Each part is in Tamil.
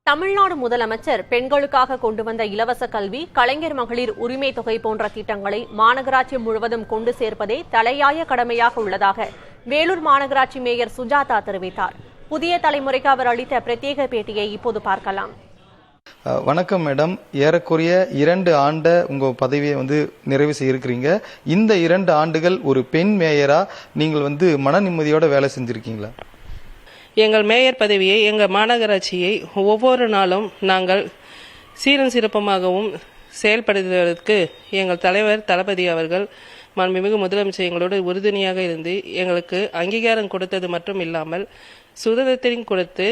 தமிழ்நாடு முதலமைச்சர் பெண்களுக்காக கொண்டு வந்த இலவச கல்வி, கலைஞர் மகளிர் உரிமை தொகை போன்ற திட்டங்களை மாநகராட்சி முழுவதும் கொண்டு சேர்ப்பதே தலையாய கடமையாக உள்ளதாக வேலூர் மாநகராட்சி மேயர் சுஜாதா தெரிவித்தார். புதிய தலைமுறைக்கு அவர் அளித்த பிரத்யேக பேட்டியை இப்போது பார்க்கலாம். வணக்கம் மேடம். ஏறக்குறைய 2 ஆண்டு உங்க பதவியை நிறைவு செய்யிருக்கிறீங்க. இந்த 2 ஆண்டுகள் ஒரு பெண் மேயரா நீங்கள் மன நிம்மதியோட வேலை செஞ்சிருக்கீங்களா? எங்கள் மேயர் பதவியை, எங்கள் மாநகராட்சியை ஒவ்வொரு நாளும் நாங்கள் சீரும் சிறப்பமாகவும் செயல்படுத்துவதற்கு எங்கள் தலைவர் தளபதி அவர்கள், மாண்புமிகு முதலமைச்சர் எங்களோடு உறுதுணையாக இருந்து எங்களுக்கு அங்கீகாரம் கொடுத்தது மட்டும் இல்லாமல் சுதந்திரத்தையும் கொடுத்து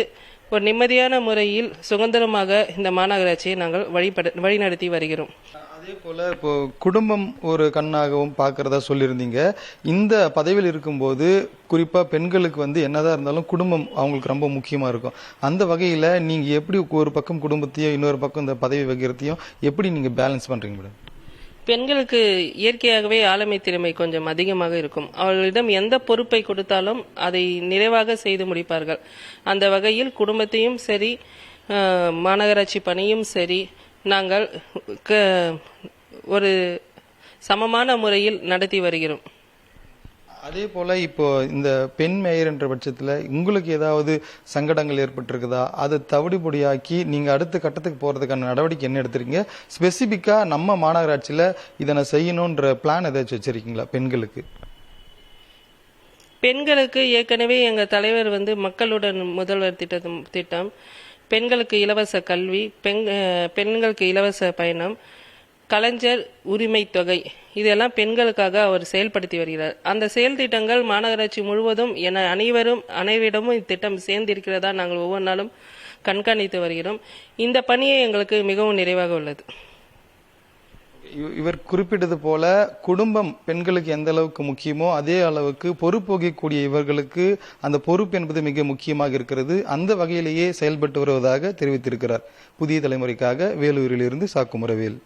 ஒரு நிம்மதியான முறையில் சுதந்திரமாக இந்த மாநகராட்சியை நாங்கள் வழிநடத்தி வருகிறோம். அதே போல இப்போ குடும்பம் ஒரு கண்ணாகவும் பார்க்கறதா சொல்லியிருந்தீங்க. இந்த பதவியில் இருக்கும்போது குறிப்பா பெண்களுக்கு என்னதான் இருந்தாலும் குடும்பம் அவங்களுக்கு ரொம்ப முக்கியமா இருக்கும். அந்த வகையில நீங்க எப்படி ஒரு பக்கம் குடும்பத்தையும் இன்னொரு பக்கம் இந்த பதவி வகிக்கிறதையும் எப்படி நீங்க பேலன்ஸ் பண்றீங்க மேடம்? பெண்களுக்கு இயற்கையாகவே ஆளுமை திறமை கொஞ்சம் அதிகமாக இருக்கும். அவர்களிடம் எந்த பொறுப்பை கொடுத்தாலும் அதை நிறைவாக செய்து முடிப்பார்கள். அந்த வகையில் குடும்பத்தையும் சரி, மாநகராட்சி பணியும் சரி, நாங்கள் ஒரு சமமான முறையில் நடத்தி வருகிறோம். அதே போல இப்போ இந்த பெண் மேயர் என்ற பட்சத்தில் உங்களுக்கு ஏதாவது சங்கடங்கள் ஏற்பட்டிருக்குதா? அதை தவிடுபொடியாக்கி நீங்க அடுத்த கட்டத்துக்கு போறதுக்கான நடவடிக்கை என்ன எடுத்துறீங்க? ஸ்பெசிபிக்கா நம்ம மாநகராட்சியில இதனை செய்யணும்ன்ற பிளான் ஏதாச்சும் வச்சிருக்கீங்களா பெண்களுக்கு? பெண்களுக்கு ஏற்கனவே எங்க தலைவர் மக்களுடன் முதல்வர் திட்டம், பெண்களுக்கு இலவச கல்வி, பெண்களுக்கு இலவச பயணம், கலைஞர் உரிமை தொகை, இதெல்லாம் பெண்களுக்காக அவர் செயல்படுத்தி வருகிறார். அந்த செயல் திட்டங்கள் மாநகராட்சி முழுவதும் என அனைவரிடமும் இத்திட்டம் சேர்ந்திருக்கிறதா நாங்கள் ஒவ்வொரு நாளும் கண்காணித்து வருகிறோம். இந்த பணியை எங்களுக்கு மிகவும் நிறைவாக உள்ளது. இவர் குறிப்பிட்டது போல குடும்பம் பெண்களுக்கு எந்த அளவுக்கு முக்கியமோ அதே அளவுக்கு பொறுப்பு வகிக்கக்கூடிய இவர்களுக்கு அந்த பொறுப்பு என்பது மிக முக்கியமாக இருக்கிறது. அந்த வகையிலேயே செயல்பட்டு வருவதாக தெரிவித்திருக்கிறார். புதிய தலைமுறைக்காக வேலூரிலிருந்து சாக்குமுரவேல்.